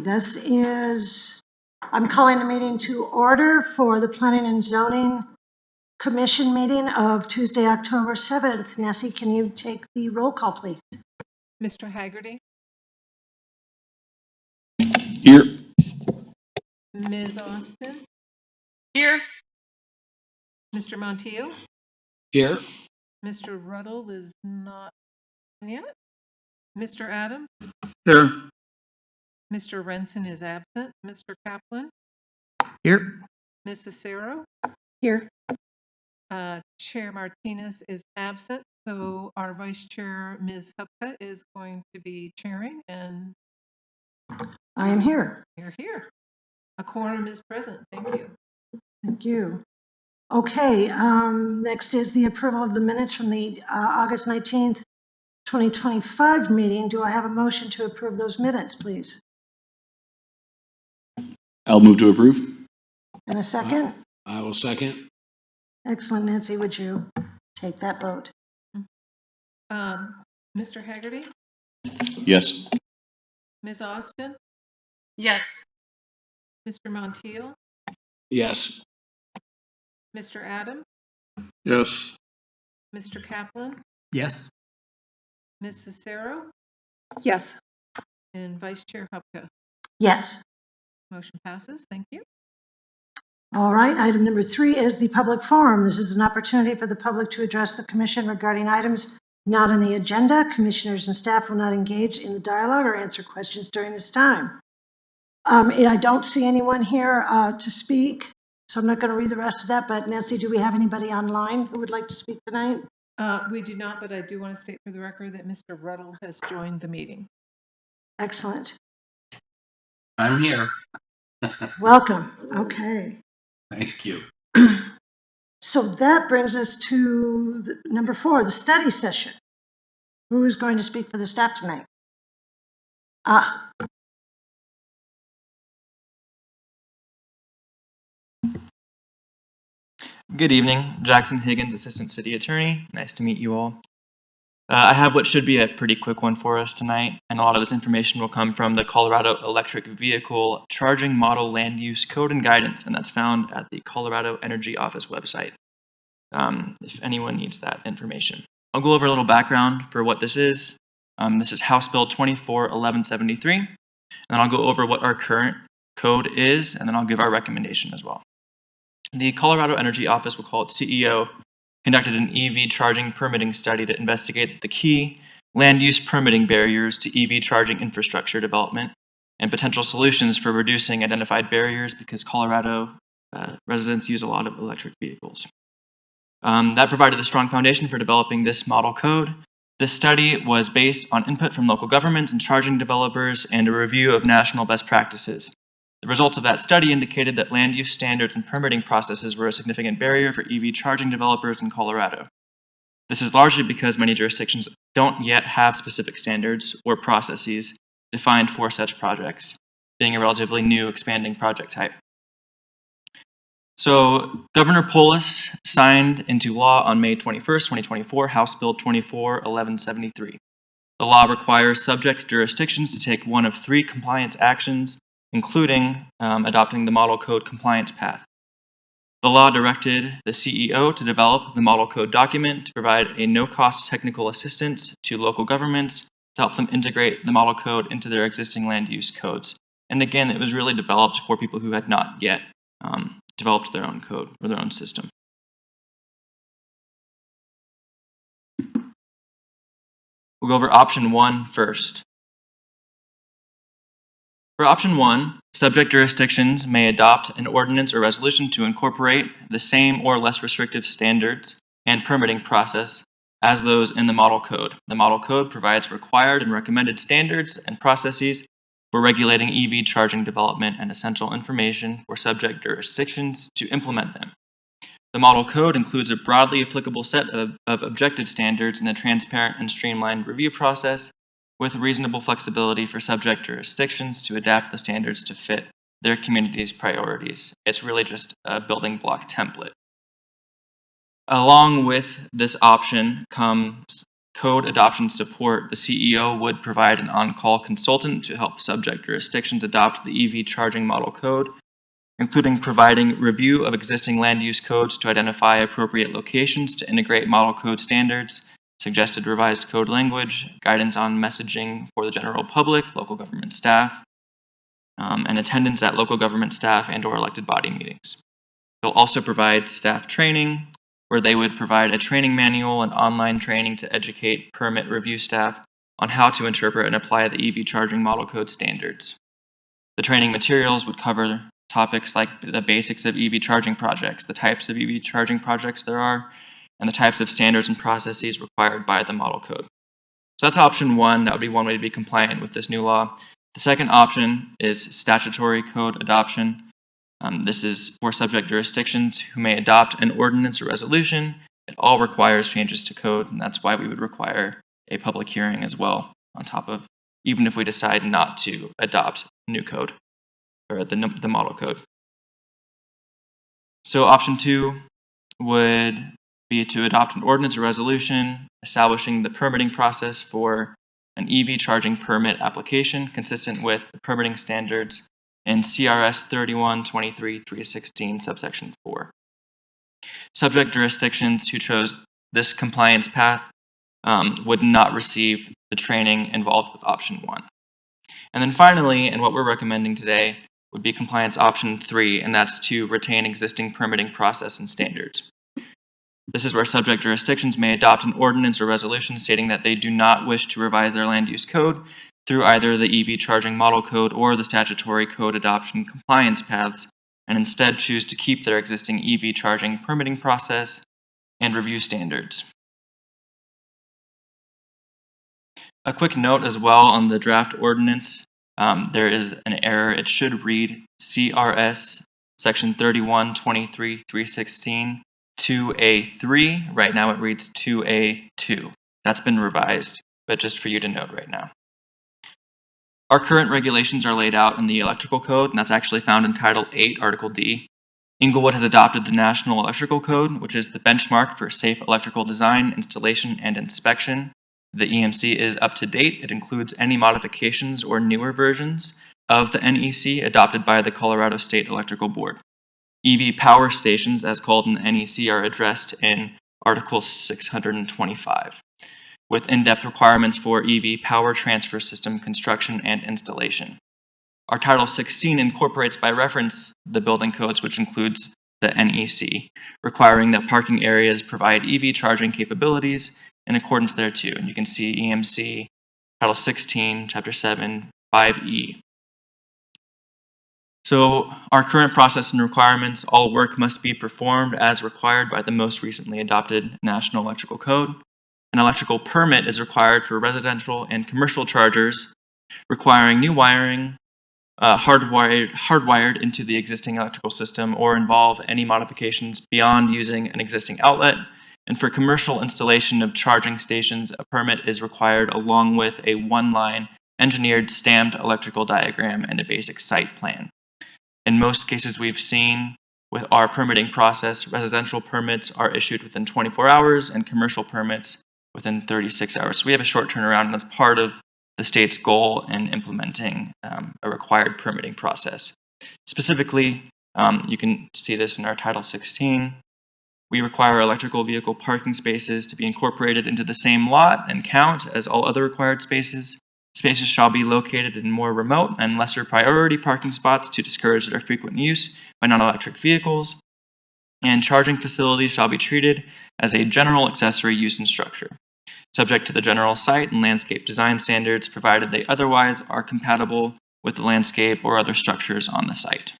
This is, I'm calling the meeting to order for the Planning and Zoning Commission meeting of Tuesday, October 7th. Nessie, can you take the roll call, please? Mr. Haggerty, Here. Ms. Austin, Here. Mr. Montiel, Here. Mr. Ruddle is not yet, Mr. Adams, Here. Mr. Renson is absent, Mr. Kaplan, Here. Ms. Cicero, Here. Chair Martinez is absent, so our Vice Chair, Ms. Hupka, is going to be chairing, and I am here. you're here. A quorum is present. Thank you. Thank you. Okay, next is the approval of the minutes from the August 19th, 2025 meeting. Do I have a motion to approve those minutes, please? I'll move to approve. And a second? I will second. Excellent. Nancy, would you take that vote? Mr. Haggerty, Yes. Ms. Austin, Yes. Mr. Montiel, Yes. Mr. Adams, Yes. Mr. Kaplan, Yes. Ms. Cicero, Yes. and Vice Chair Hupka. Yes. Motion passes. Thank you. All right, item number 3 is the public forum. This is an opportunity for the public to address the commission regarding items not on the agenda. Commissioners and staff will not engage in the dialogue or answer questions during this time. I don't see anyone here to speak, so I'm not going to read the rest of that, but Nancy, do we have anybody online who would like to speak tonight? We do not, but I do want to state for the record that Mr. Ruddle has joined the meeting. Excellent. I'm here. Welcome. Okay. Thank you. So that brings us to number 4, the study session. Who is going to speak for the staff tonight? Good evening, Jackson Higgins, Assistant City Attorney. Nice to meet you all. I have what should be a pretty quick one for us tonight, and a lot of this information will come from the Colorado Electric Vehicle Charging Model Land Use Code and Guidance, and that's found at the Colorado Energy Office website, if anyone needs that information. I'll go over a little background for what this is. This is House Bill 24-1173, and then I'll go over what our current code is, and then I'll give our recommendation as well. The Colorado Energy Office, we'll call it CEO, conducted an EV charging permitting study to investigate the key land use permitting barriers to EV charging infrastructure development and potential solutions for reducing identified barriers because Colorado residents use a lot of electric vehicles. That provided a strong foundation for developing this model code. This study was based on input from local governments and charging developers and a review of national best practices. The results of that study indicated that land use standards and permitting processes were a significant barrier for EV charging developers in Colorado. This is largely because many jurisdictions don't yet have specific standards or processes defined for such projects, being a relatively new expanding project type. So Governor Polis signed into law on May 21st, 2024, House Bill 24-1173. The law requires subject jurisdictions to take one of 3 compliance actions, including adopting the model code compliance path. The law directed the CEO to develop the model code document to provide a no-cost technical assistance to local governments to help them integrate the model code into their existing land use codes. And again, it was really developed for people who had not yet developed their own code or their own system. We'll go over option 1 first. For option 1, subject jurisdictions may adopt an ordinance or resolution to incorporate the same or less restrictive standards and permitting process as those in the model code. The model code provides required and recommended standards and processes for regulating EV charging development and essential information for subject jurisdictions to implement them. The model code includes a broadly applicable set of objective standards and a transparent and streamlined review process with reasonable flexibility for subject jurisdictions to adapt the standards to fit their community's priorities. It's really just a building block template. Along with this option comes code adoption support, the CEO would provide an on-call consultant to help subject jurisdictions adopt the EV charging model code, including providing review of existing land use codes to identify appropriate locations to integrate model code standards, suggested revised code language, guidance on messaging for the general public, local government staff, and attendance at local government staff and/or elected body meetings. They'll also provide staff training, where they would provide a training manual and online training to educate permit review staff on how to interpret and apply the EV charging model code standards. The training materials would cover topics like the basics of EV charging projects, the types of EV charging projects there are, and the types of standards and processes required by the model code. So that's option one. That would be one way to be compliant with this new law. The second option is statutory code adoption. This is for subject jurisdictions who may adopt an ordinance or resolution. It all requires changes to code, and that's why we would require a public hearing as well, on top of, even if we decide not to adopt new code, or the model code. So option two would be to adopt an ordinance or resolution establishing the permitting process for an EV charging permit application consistent with the permitting standards in CRS 3123-316 subsection 4. Subject jurisdictions who chose this compliance path would not receive the training involved with option one. And then finally, and what we're recommending today, would be compliance option 3, and that's to retain existing permitting process and standards. This is where subject jurisdictions may adopt an ordinance or resolution stating that they do not wish to revise their land use code through either the EV charging model code or the statutory code adoption compliance paths, and instead choose to keep their existing EV charging permitting process and review standards. A quick note as well on the draft ordinance. There is an error. It should read CRS section 3123-316 2A3. Right now it reads 2A2. That's been revised, but just for you to note right now. Our current regulations are laid out in the electrical code, and that's actually found in Title 8, Article D. Inglewood has adopted the National Electrical Code, which is the benchmark for safe electrical design, installation, and inspection. The EMC is up to date. It includes any modifications or newer versions of the NEC adopted by the Colorado State Electrical Board. EV power stations, as called in the NEC, are addressed in Article 625, with in-depth requirements for EV power transfer system construction and installation. Our Title 16 incorporates by reference the building codes, which includes the NEC, requiring that parking areas provide EV charging capabilities in accordance thereto. And you can see EMC, Title 16, Chapter 7, 5E. So our current process and requirements, all work must be performed as required by the most recently adopted National Electrical Code. An electrical permit is required for residential and commercial chargers, requiring new wiring, hardwired into the existing electrical system, or involve any modifications beyond using an existing outlet. And for commercial installation of charging stations, a permit is required along with a one-line engineered stamped electrical diagram and a basic site plan. In most cases we've seen with our permitting process, residential permits are issued within 24 hours and commercial permits within 36 hours. So we have a short turnaround, and that's part of the state's goal in implementing a required permitting process. Specifically, you can see this in our Title 16. We require electrical vehicle parking spaces to be incorporated into the same lot and count as all other required spaces. Spaces shall be located in more remote and lesser priority parking spots to discourage their frequent use by non-electric vehicles. And charging facilities shall be treated as a general accessory use and structure, subject to the general site and landscape design standards, provided they otherwise are compatible with the landscape or other structures on the site.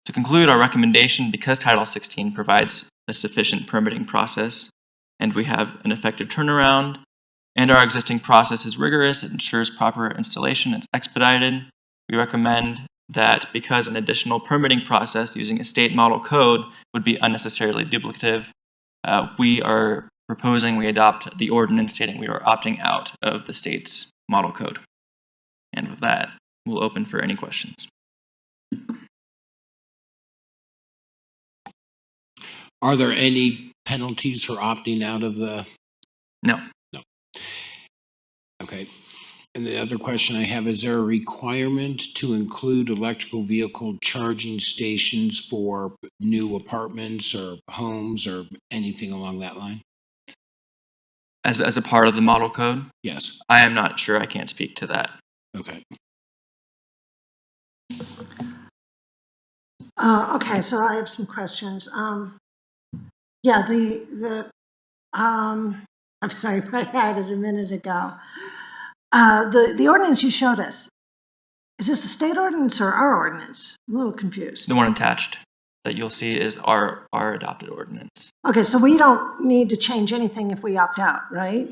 To conclude our recommendation, because Title 16 provides a sufficient permitting process and we have an effective turnaround, and our existing process is rigorous, it ensures proper installation, it's expedited, we recommend that because an additional permitting process using a state model code would be unnecessarily duplicative, we are proposing we adopt the ordinance stating we are opting out of the state's model code. And with that, we'll open for any questions. Are there any penalties for opting out of the? No. Okay. And the other question I have, is there a requirement to include electrical vehicle charging stations for new apartments or homes or anything along that line? As a part of the model code, Yes. I am not sure. I can't speak to that. Okay. Okay, so I have some questions. Yeah, I'm sorry, I had it a minute ago. The ordinance you showed us, is this the state ordinance or our ordinance? I'm a little confused. The one attached that you'll see is our adopted ordinance. Okay, so we don't need to change anything if we opt out, right?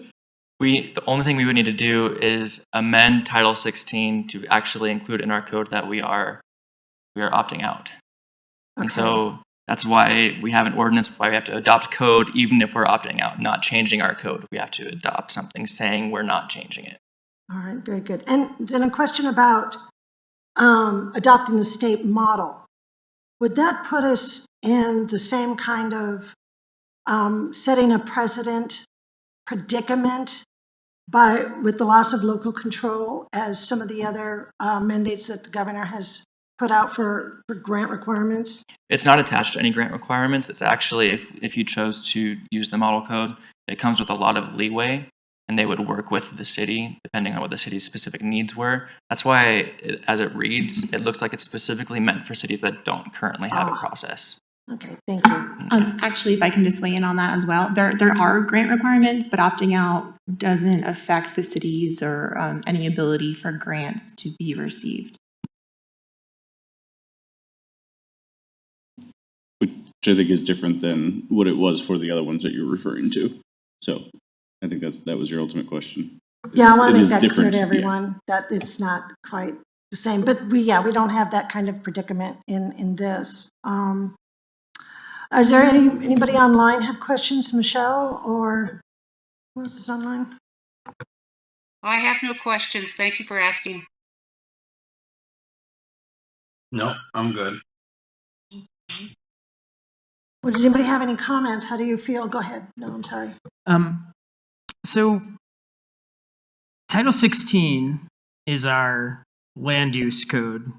The only thing we would need to do is amend Title 16 to actually include in our code that we are opting out. And Okay. so that's why we have an ordinance, why we have to adopt code even if we're opting out, not changing our code. We have to adopt something saying we're not changing it. All right, very good. And then a question about adopting the state model. Would that put us in the same kind of setting a precedent predicament with the loss of local control as some of the other mandates that the governor has put out for grant requirements? It's not attached to any grant requirements. It's actually, if you chose to use the model code, it comes with a lot of leeway, and they would work with the city depending on what the city's specific needs were. That's why, as it reads, it looks like it's specifically meant for cities that don't currently have a process. Okay, thank you. Actually, if I can just weigh in on that as well, there are grant requirements, but opting out doesn't affect the cities or any ability for grants to be received. Which I think is different than what it was for the other ones that you're referring to. So I think that was your ultimate question. Yeah, I want It to make is that clear different, to yeah. everyone, that it's not quite the same. But we don't have that kind of predicament in this. Is there anybody online have questions, Michelle, or who else is online? I have no questions. Thank you for asking. No, I'm good. Well, does anybody have any comments? How do you feel? Go ahead. No, I'm sorry. So Title 16 is our land use code.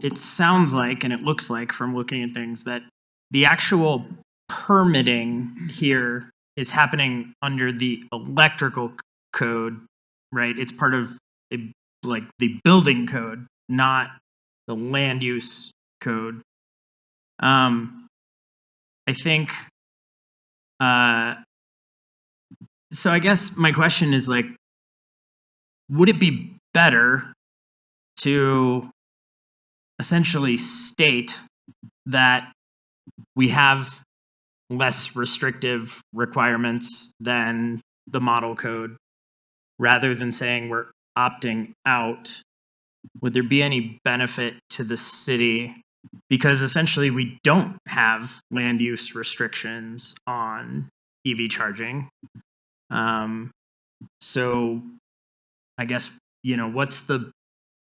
It sounds like, and it looks like from looking at things, that the actual permitting here is happening under the electrical code, right? It's part of like the building code, not the land use code. I think, so I guess my question is like, would it be better to essentially state that we have less restrictive requirements than the model code rather than saying we're opting out? Would there be any benefit to the city? Because essentially we don't have land use restrictions on EV charging. So I guess, what's the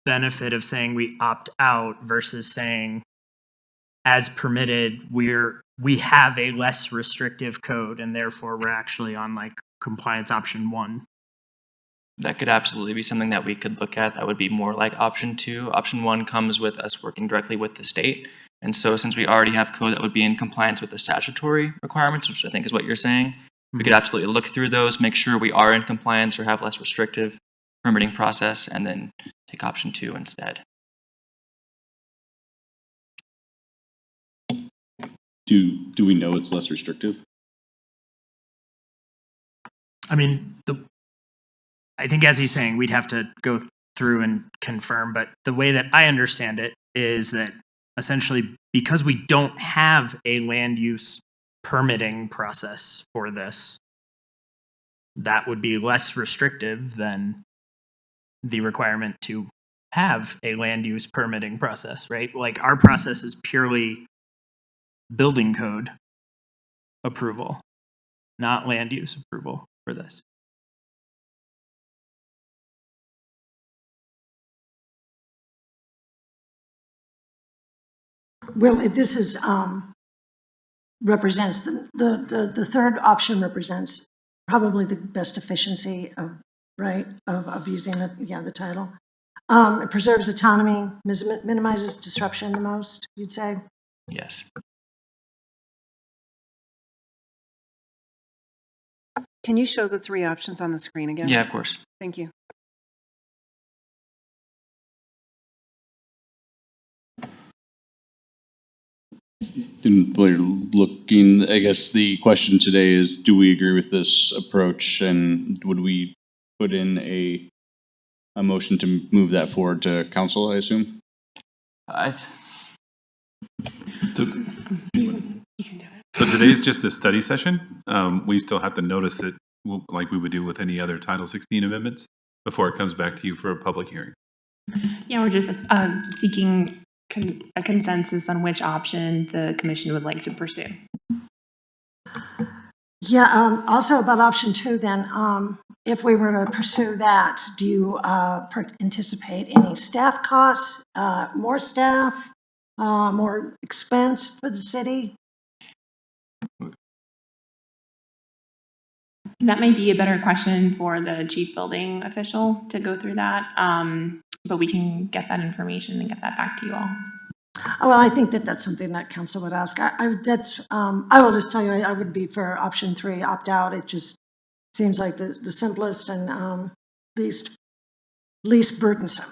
benefit of saying we opt out versus saying, as permitted, we have a less restrictive code and therefore we're actually on like compliance option 1? That could absolutely be something that we could look at. That would be more like option 2. Option 1 comes with us working directly with the state. And so since we already have code that would be in compliance with the statutory requirements, which I think is what you're saying, we could absolutely look through those, make sure we are in compliance or have less restrictive permitting process, and then take option 2 instead. Do we know it's less restrictive? I mean, I think as he's saying, we'd have to go through and confirm, but the way that I understand it is that essentially because we don't have a land use permitting process for this, that would be less restrictive than the requirement to have a land use permitting process, right? Like our process is purely building code approval, not land use approval for this. Well, this is represents, the third option represents probably the best efficiency of, right, of using the title. It preserves autonomy, minimizes disruption the most, you'd say? Yes. Can you show the three options on the screen again? Yeah, of course. Thank you. And while you're looking, I guess the question today is, do we agree with this approach? And would we put in a motion to move that forward to council, I assume? So today's just a study session. We still have to notice it like we would do with any other Title 16 amendments before it comes back to you for a public hearing. Yeah, we're just seeking a consensus on which option the commission would like to pursue. Yeah, also about option 2 then, if we were to pursue that, do you anticipate any staff costs, more staff, more expense for the city? That might be a better question for the chief building official to go through that, but we can get that information and get that back to you all. Oh, well, I think that's something that council would ask. I will just tell you, I would be for option 3, opt out. It just seems like the simplest and least burdensome.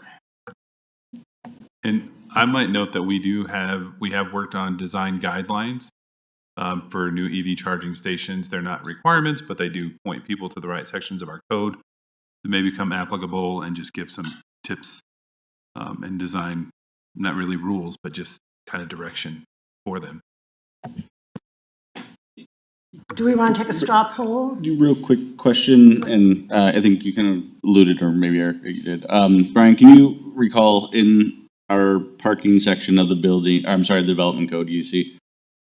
And I might note that we have worked on design guidelines for new EV charging stations. They're not requirements, but they do point people to the right sections of our code that may become applicable and just give some tips and design, not really rules, but just kind of direction for them. Do we want to take a straw poll? Real quick question, and I think you kind of alluded, or maybe Eric, you did. Brian, can you recall in our parking section of the building, I'm sorry, the development code, UC,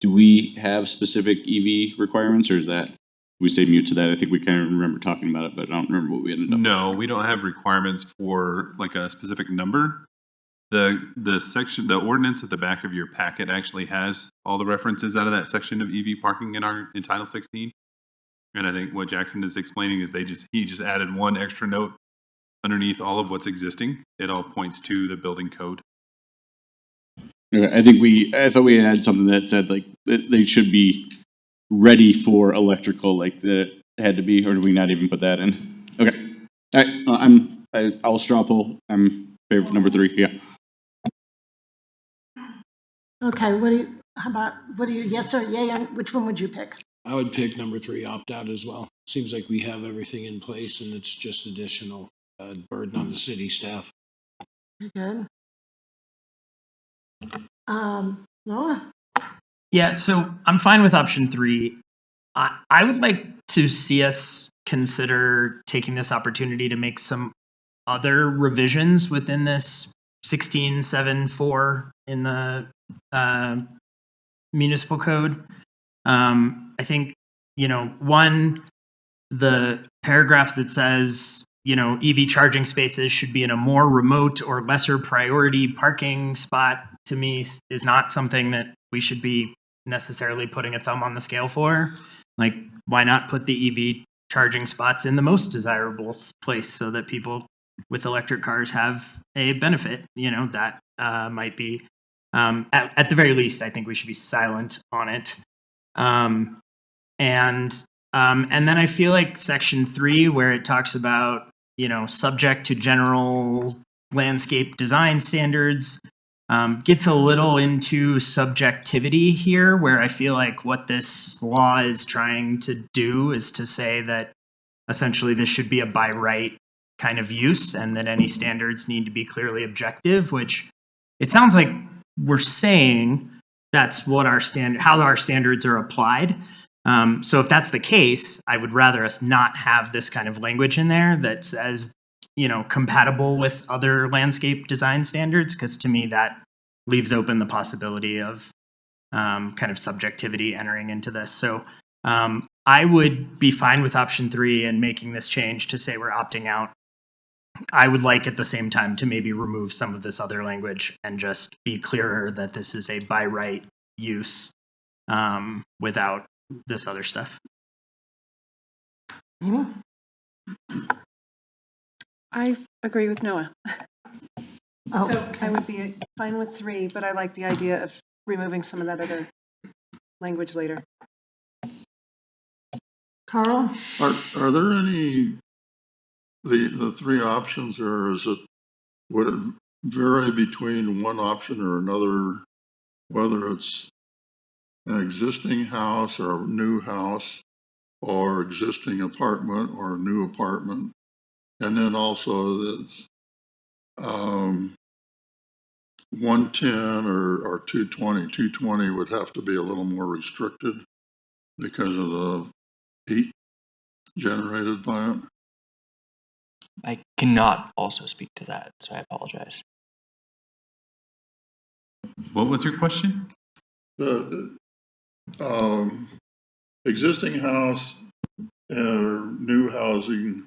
do we have specific EV requirements, or is that, we stay mute to that? I think we kind of remember talking about it, but I don't remember what we ended up. No, we don't have requirements for like a specific number. The section, the ordinance at the back of your packet actually has all the references out of that section of EV parking in Title 16. And I think what Jackson is explaining is he just added one extra note underneath all of what's existing. It all points to the building code. Okay, I thought we had something that said like they should be ready for electrical, like that had to be, or did we not even put that in? Okay, all right. I'll straw poll. I'm in favor of number 3. Yeah. Okay, yes or yay, which one would you pick? I would pick number 3, opt out as well. Seems like we have everything in place and it's just additional burden on the city staff. Very good. Noah? Yeah, so I'm fine with option 3. I would like to see us consider taking this opportunity to make some other revisions within this 16.7.4 in the municipal code. I think, one, the paragraph that says, EV charging spaces should be in a more remote or lesser priority parking spot, to me, is not something that we should be necessarily putting a thumb on the scale for. Like, why not put the EV charging spots in the most desirable place so that people with electric cars have a benefit? That might be, at the very least, I think we should be silent on it. And then I feel like section 3, where it talks about, subject to general landscape design standards, gets a little into subjectivity here, where I feel like what this law is trying to do is to say that essentially this should be a by right kind of use, and that any standards need to be clearly objective, which it sounds like we're saying that's what how our standards are applied. So if that's the case, I would rather us not have this kind of language in there that says, compatible with other landscape design standards, because to me that leaves open the possibility of kind of subjectivity entering into this. So I would be fine with option 3 and making this change to say we're opting out. I would like at the same time to maybe remove some of this other language and just be clearer that this is a by right use without this other stuff. Amy? I agree with Noah. Oh, So okay. I would be fine with 3, but I like the idea of removing some of that other language later. Carl? Are there any, the three options, or would it vary between one option or another, whether it's an existing house or a new house, or existing apartment or a new apartment? And then also that's 110 or 220. 220 would have to be a little more restricted because of the heat generated by it. I cannot also speak to that, so I apologize. What was your question? The existing house or new housing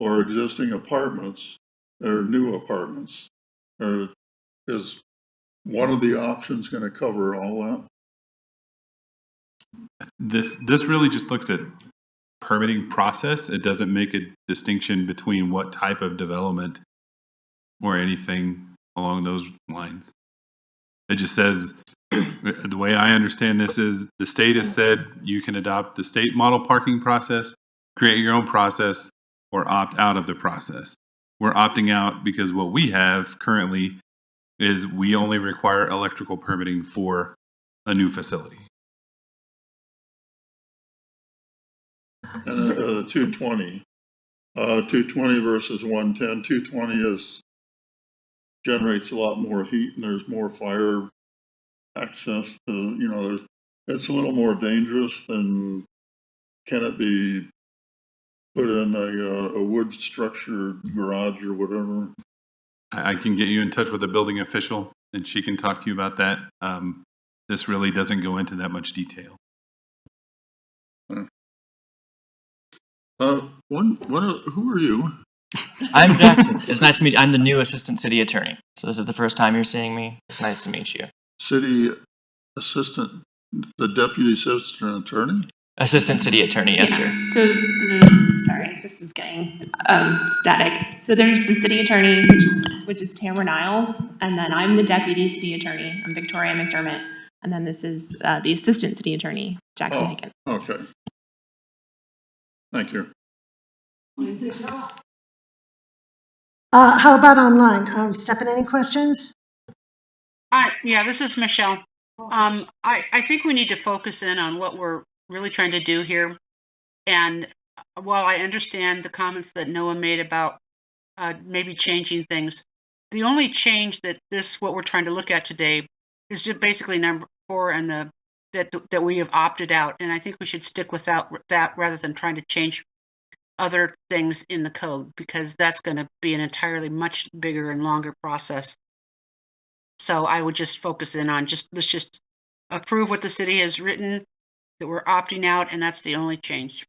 or existing apartments or new apartments, or is one of the options going to cover all that? This really just looks at permitting process. It doesn't make a distinction between what type of development or anything along those lines. It just says, the way I understand this is the state has said you can adopt the state model parking process, create your own process, or opt out of the process. We're opting out because what we have currently is we only require electrical permitting for a new facility. And 220. 220 versus 110. 220 generates a lot more heat and there's more fire access to, it's a little more dangerous than, can it be put in a wood structure garage or whatever? I can get you in touch with a building official and she can talk to you about that. This really doesn't go into that much detail. Who are you? I'm Jackson. It's nice to meet you. I'm the new assistant city attorney. So this is the first time you're seeing me. It's nice to meet you. City assistant, the deputy assistant attorney? Assistant city attorney, yes, sir. So sorry, this is getting static. So there's the city attorney, which is Tamara Niles, and then I'm the deputy city attorney. I'm Victoria McDermott, and then this is the assistant city attorney, Jackson Higgins. Okay. Thank you. How about online? Stefan, any questions? Yeah, this is Michelle. I think we need to focus in on what we're really trying to do here. And while I understand the comments that Noah made about maybe changing things, the only change that what we're trying to look at today is just basically number 4 and that we have opted out. And I think we should stick with that rather than trying to change other things in the code, because that's going to be an entirely much bigger and longer process. So I would just focus in on let's just approve what the city has written, that we're opting out, and that's the only change.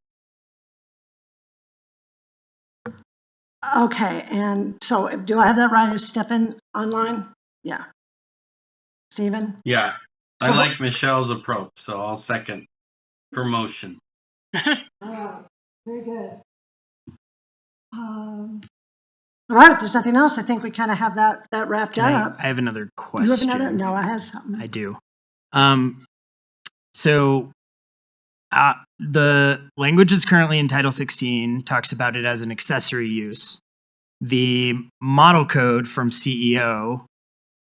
Okay, and so do I have that right? Is Stefan online? Yeah. Stephen? Yeah, I So- like Michelle's approach, so I'll second her motion. Very good. All right, if there's nothing else, I think we kind of have that wrapped up. I have another You have question. another? No, I have something. I do. So the language is currently in Title 16, talks about it as an accessory use. The model code from CEO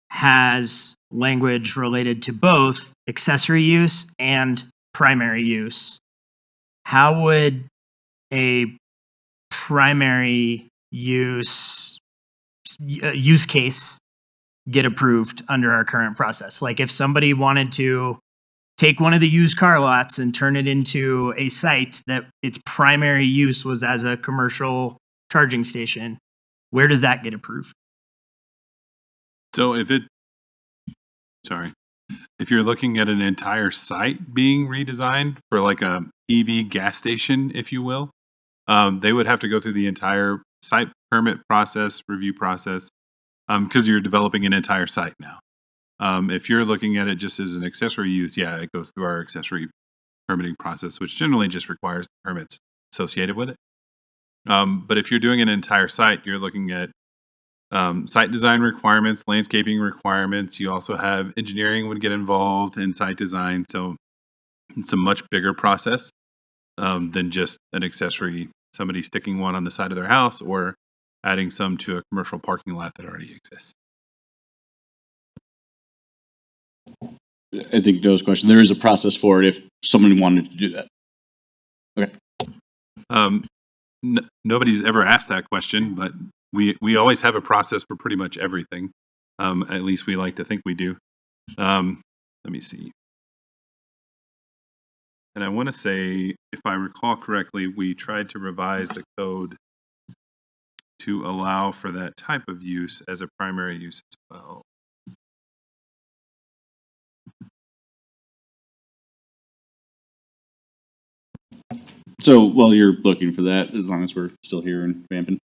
has language related to both accessory use and primary use. How would a primary use case get approved under our current process? Like if somebody wanted to take one of the used car lots and turn it into a site that its primary use was as a commercial charging station, where does that get approved? So if you're looking at an entire site being redesigned for like a EV gas station, if you will, they would have to go through the entire site permit process, review process, because you're developing an entire site now. If you're looking at it just as an accessory use, yeah, it goes through our accessory permitting process, which generally just requires the permits associated with it. But if you're doing an entire site, you're looking at site design requirements, landscaping requirements. You also have engineering would get involved in site design. So it's a much bigger process than just an accessory, somebody sticking one on the side of their house or adding some to a commercial parking lot that already exists. I think Joe's question, there is a process for it if someone wanted to do that. Okay. Nobody's ever asked that question, but we always have a process for pretty much everything. At least we like to think we do. Let me see. And I want to say, if I recall correctly, we tried to revise the code to allow for that type of use as a primary use as well. So while you're looking for that, as long as we're still here and vamping,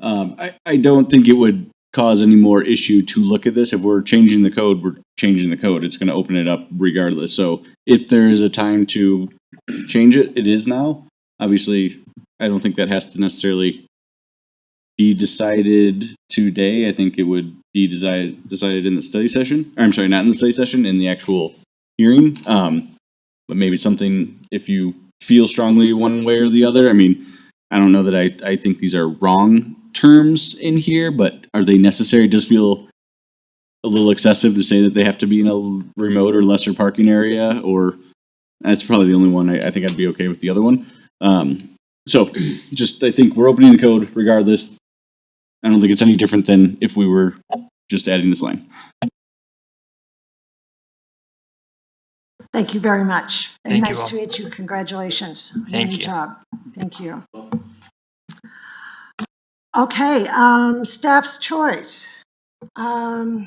I don't think it would cause any more issue to look at this. If we're changing the code, we're changing the code. It's going to open it up regardless. So if there is a time to change it, it is now. Obviously, I don't think that has to necessarily be decided today. I think it would be decided in the study session. Or, I'm sorry, not in the study session, in the actual hearing. But maybe something, if you feel strongly one way or the other. I mean, I don't know that I think these are wrong terms in here, but are they necessary? It does feel a little excessive to say that they have to be in a remote or lesser parking area, or that's probably the only one. I think I'd be okay with the other one. So just, I think we're opening the code regardless. I don't think it's any different than if we were just adding this line. Thank you very much. Very Thank you nice all. to meet you. Congratulations. Thank Good you. job. Thank you. Okay, staff's choice. Do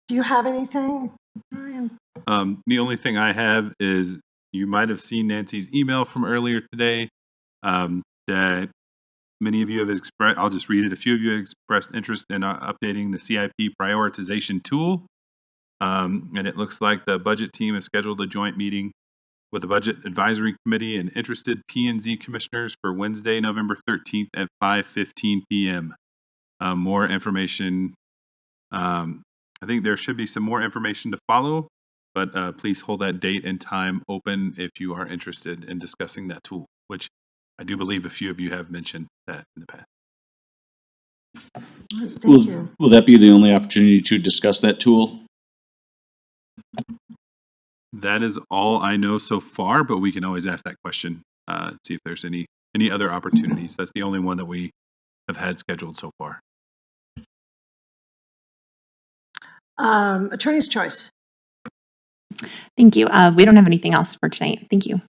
you have anything, Brian? The only thing I have is you might have seen Nancy's email from earlier today that many of you have expressed. I'll just read it. A few of you have expressed interest in updating the CIP prioritization tool. And it looks like the budget team has scheduled a joint meeting with the Budget Advisory Committee and interested P&Z commissioners for Wednesday, November 13th at 5:15 p.m. More information. I think there should be some more information to follow, but please hold that date and time open if you are interested in discussing that tool, which I do believe a few of you have mentioned that in the past. Thank you. Will that be the only opportunity to discuss that tool? That is all I know so far, but we can always ask that question, see if there's any other opportunities. That's the only one that we have had scheduled so far. Attorney's choice. Thank you. We don't have anything else for tonight. Thank you.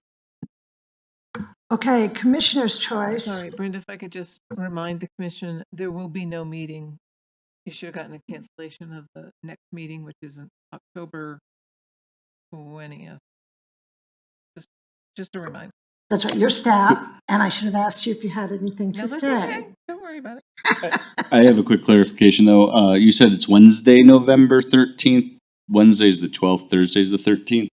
Okay, commissioner's choice. Sorry, Brenda, if I could just remind the commission, there will be no meeting. You should have gotten a cancellation of the next meeting, which is in October 20th. Just a reminder. That's right, your staff, and I should have asked you if you had anything to No, that's say. okay. Don't worry about it. I have a quick clarification though. You said it's Wednesday, November 13th. Wednesday's the 12th, Thursday's the 13th.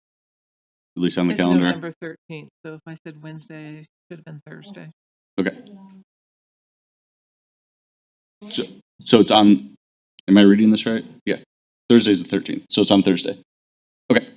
At least on the It's calendar. November 13th, so if I said Wednesday, it should have been Thursday. Okay. So it's on, am I reading this right? Yeah. Thursday's the 13th. So it's on Thursday. Okay.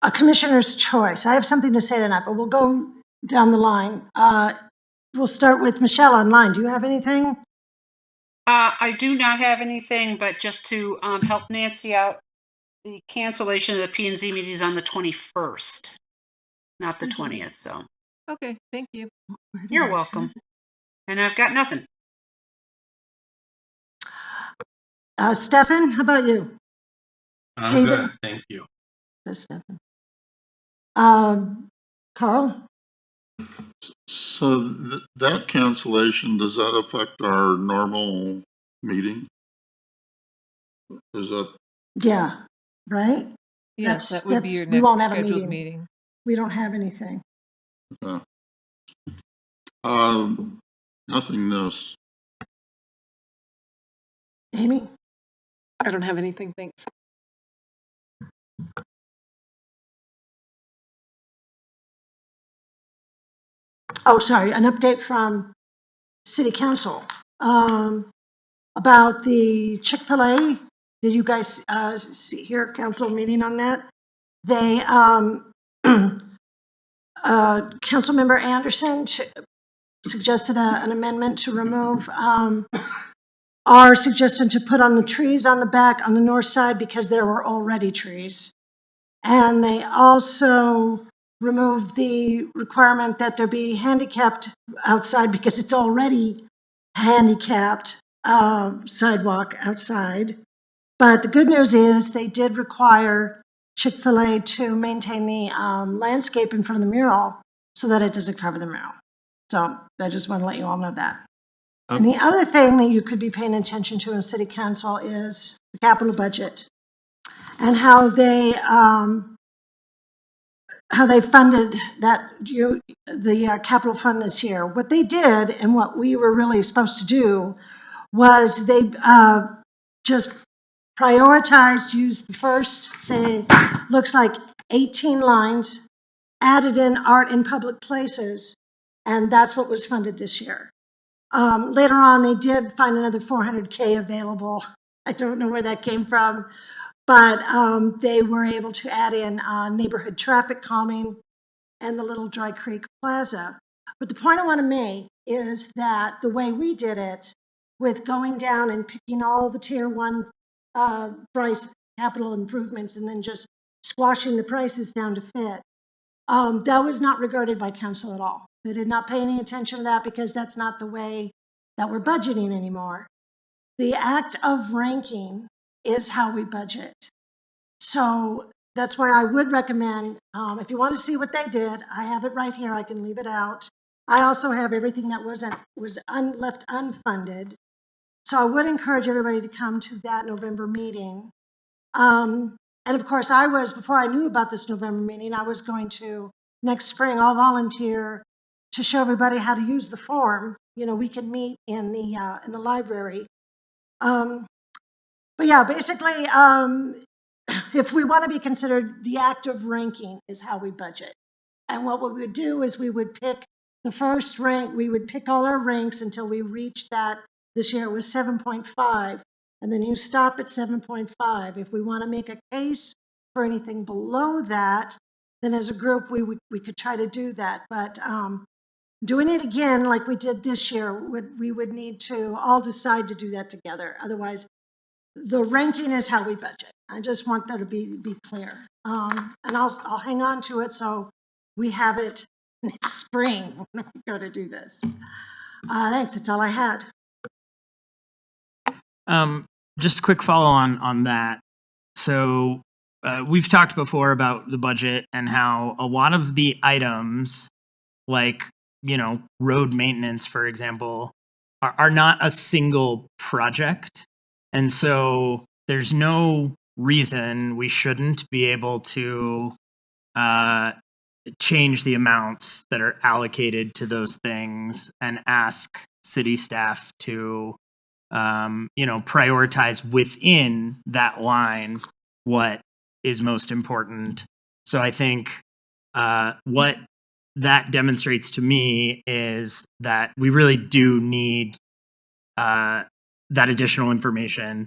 A commissioner's choice. I have something to say tonight, but we'll go down the line. We'll start with Michelle online. Do you have anything? I do not have anything, but just to help Nancy out, the cancellation of the P&Z meeting is on the 21st, not the 20th. So Okay, thank you. you're welcome. And I've got nothing. Stefan, how about you? I'm Stephen? good. Thank you. Says Stefan. Carl? So that cancellation, does that affect our normal meeting? Is that, Yeah, right? Yes, That's- that would be your we won't next have a scheduled meeting. meeting. We don't have anything. Nothing else. Amy? I don't have anything, thanks. Oh, sorry, an update from City Council about the Chick-fil-A. Did you guys hear council meeting on that? They, Councilmember Anderson suggested an amendment to remove our suggestion to put on the trees on the back on the north side because there were already trees. And they also removed the requirement that there be handicapped outside because it's already handicapped sidewalk outside. But the good news is they did require Chick-fil-A to maintain the landscape in front of the mural so that it doesn't cover the mural. So I just want to let you all know that. And the other thing that you could be paying attention to in City Council is the capital budget and how they funded that the capital fund this year. What they did and what we were really supposed to do was they just prioritized, used the first, say, looks like 18 lines, added in art in public places, and that's what was funded this year. Later on, they did find another $400K available. I don't know where that came from, but they were able to add in neighborhood traffic calming and the Little Dry Creek Plaza. But the point I want to make is that the way we did it, with going down and picking all the tier one price capital improvements and then just squashing the prices down to fit, that was not regarded by council at all. They did not pay any attention to that because that's not the way that we're budgeting anymore. The act of ranking is how we budget. So that's why I would recommend, if you want to see what they did, I have it right here. I can leave it out. I also have everything that was left unfunded. So I would encourage everybody to come to that November meeting. And of course, before I knew about this November meeting, I was going to, next spring, I'll volunteer to show everybody how to use the form. You know, we can meet in the library. But yeah, basically, if we want to be considered, the act of ranking is how we budget. And what we would do is we would pick the first rank, we would pick all our ranks until we reached that. This year it was 7.5, and then you stop at 7.5. If we want to make a case for anything below that, then as a group we could try to do that. But doing it again like we did this year, we would need to all decide to do that together. Otherwise, the ranking is how we budget. I just want that to be clear. And I'll hang on to it so we have it next spring when we go to do this. Thanks, that's all I had. Just a quick follow on that. So we've talked before about the budget and how a lot of the items, like, road maintenance, for example, are not a single project. And so there's no reason we shouldn't be able to change the amounts that are allocated to those things and ask city staff to prioritize within that line what is most important. So I think what that demonstrates to me is that we really do need that additional information.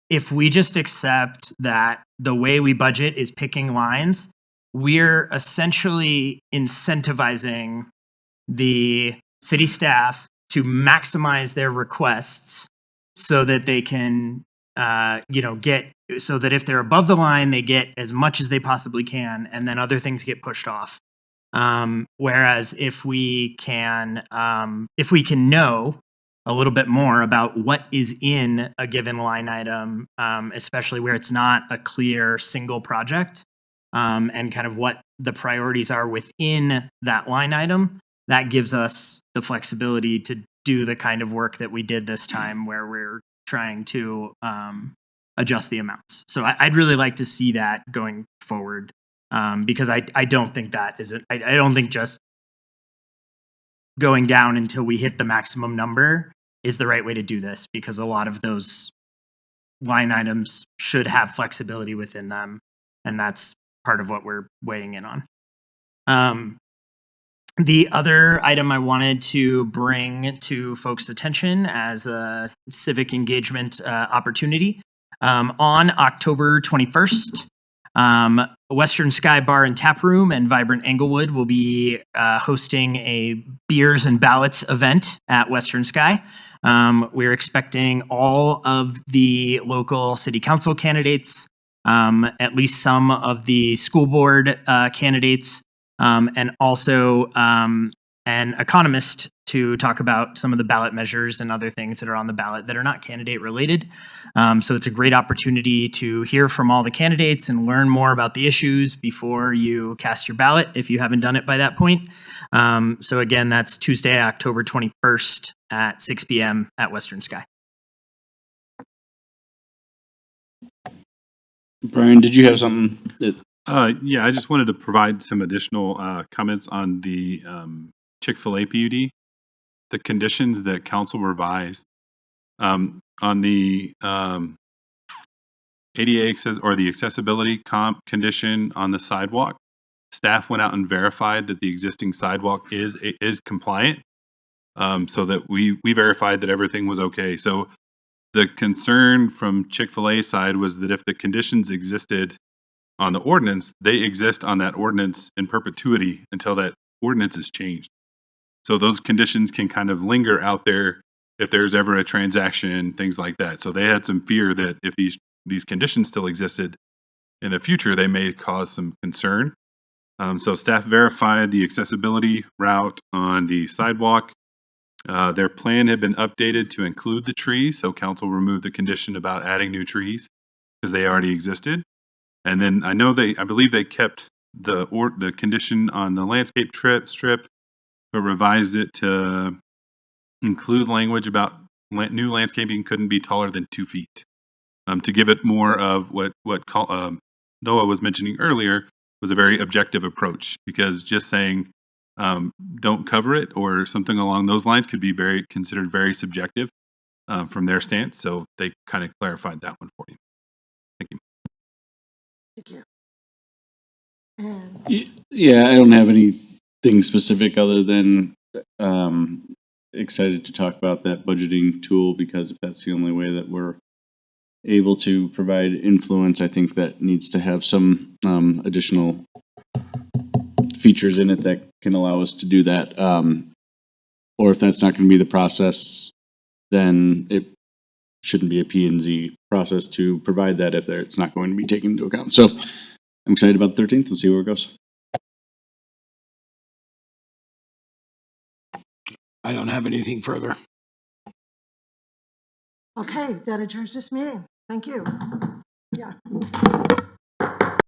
If we just accept that the way we budget is picking lines, we're essentially incentivizing the city staff to maximize their requests so that they can, so that if they're above the line, they get as much as they possibly can, and then other things get pushed off. Whereas if we can know a little bit more about what is in a given line item, especially where it's not a clear single project, and kind of what the priorities are within that line item, that gives us the flexibility to do the kind of work that we did this time, where we're trying to adjust the amounts. So I'd really like to see that going forward, because I don't think that is I don't think just going down until we hit the maximum number is the right way to do this, because a lot of those line items should have flexibility within them, and that's part of what we're weighing in on. The other item I wanted to bring to folks' attention as a civic engagement opportunity, on October 21st, Western Sky Bar and Tap Room and Vibrant Englewood will be hosting a beers and ballots event at Western Sky. We're expecting all of the local city council candidates, at least some of the school board candidates, and also an economist to talk about some of the ballot measures and other things that are on the ballot that are not candidate related. So it's a great opportunity to hear from all the candidates and learn more about the issues before you cast your ballot, if you haven't done it by that point. So again, that's Tuesday, October 21st at 6 p.m. at Western Sky. Brian, did you have something that? Yeah, I just wanted to provide some additional comments on the Chick-fil-A PUD. The conditions that council revised on the ADA or the accessibility condition on the sidewalk. Staff went out and verified that the existing sidewalk is compliant, so that we verified that everything was okay. So the concern from Chick-fil-A side was that if the conditions existed on the ordinance, they exist on that ordinance in perpetuity until that ordinance is changed. So those conditions can kind of linger out there if there's ever a transaction, things like that. So they had some fear that if these conditions still existed in the future, they may cause some concern. So staff verified the accessibility route on the sidewalk. Their plan had been updated to include the trees, so council removed the condition about adding new trees because they already existed. And then I believe they kept the condition on the landscape strip, but revised it to include language about new landscaping couldn't be taller than 2 feet, to give it more of what Noah was mentioning earlier was a very objective approach, because just saying don't cover it or something along those lines could be considered very subjective from their stance. So they kind of clarified that one for you. Thank you. Thank you. And Yeah, I don't have anything specific other than excited to talk about that budgeting tool, because if that's the only way that we're able to provide influence, I think that needs to have some additional features in it that can allow us to do that. Or if that's not going to be the process, then it shouldn't be a P&Z process to provide that if it's not going to be taken into account. So I'm excited about the 13th. We'll see where it goes. I don't have anything further. okay, that adjourns this meeting. Thank you. Yeah.